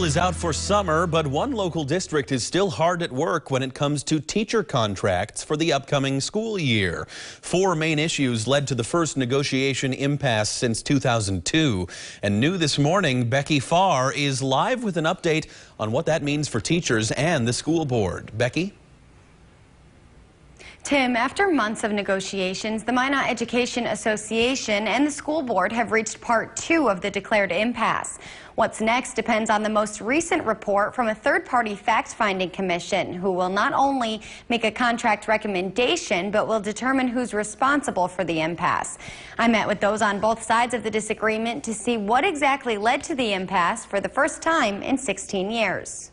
School is out for summer, but one local district is still hard at work when it comes to teacher contracts for the upcoming school year. 4 main issues led to the first negotiation impasse since 2002. And new this morning, Becky Farr is live with an update on what that means for teachers and the school board. Becky? Tim, after months of negotiations, the Minot Education Association and the school board have reached part 2 of the declared impasse. What's next depends on the most recent report from a third-party fact-finding commission who will not only make a contract recommendation but will determine who's responsible for the impasse. I met with those on both sides of the disagreement to see what exactly led to the impasse for the first time in 16 years.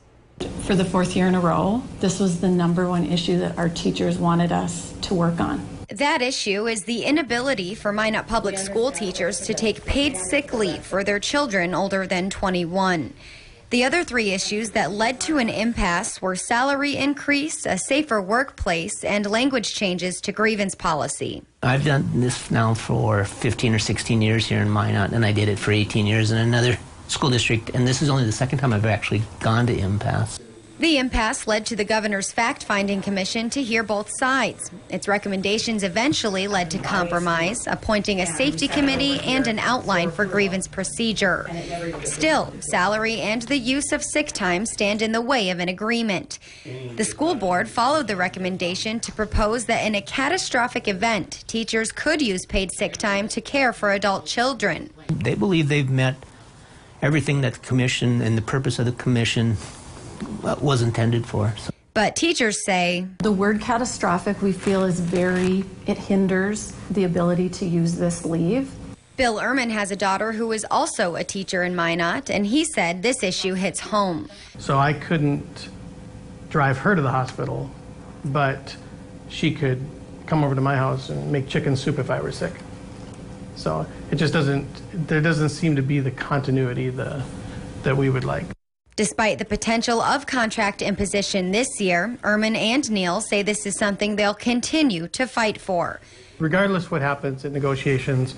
For the 4th year in a row, this was the #1 issue that our teachers wanted us to work on. That issue is the inability for Minot public school teachers to take paid sick leave for their children older than 21. The other 3 issues that led to an impasse were salary increase, a safer workplace, and language changes to grievance policy. I've done this now for 15 or 16 years here in Minot, and I did it for 18 years in another school district, and this is only the second time I've actually gone to impasse. The impasse led to the governor's fact-finding commission to hear both sides. Its recommendations eventually led to compromise, appointing a safety committee and an outline for grievance procedure. Still, salary and the use of sick time stand in the way of an agreement. The school board followed the recommendation to propose that in a catastrophic event, teachers could use paid sick time to care for adult children. They believe they've met everything that the commission and the purpose of the commission was intended for. But teachers say the word catastrophic, we feel, is it hinders the ability to use this leave. Bill Ehrman has a daughter who is also a teacher in Minot, and he said this issue hits home. So I couldn't drive her to the hospital, but she could come over to my house and make chicken soup if I were sick. So it just there doesn't seem to be the continuity that we would like. Despite the potential of contract imposition this year, Ehrman and Neal say this is something they'll continue to fight for. Regardless what happens in negotiations,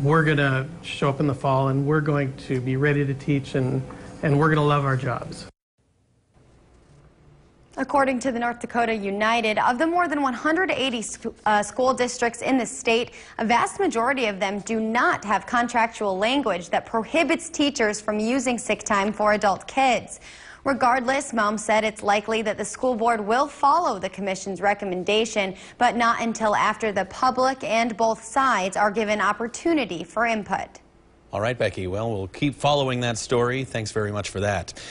we're going to show up in the fall and we're going to be ready to teach and we're going to love our jobs. According to the North Dakota United, of the more than 180 school districts in the state, a vast majority of them do not have contractual language that prohibits teachers from using sick time for adult kids. Regardless, Mom said it's likely that the school board will follow the commission's recommendation, but not until after the public and both sides are given opportunity for input. All right, Becky. Well, we'll keep following that story. Thanks very much for that.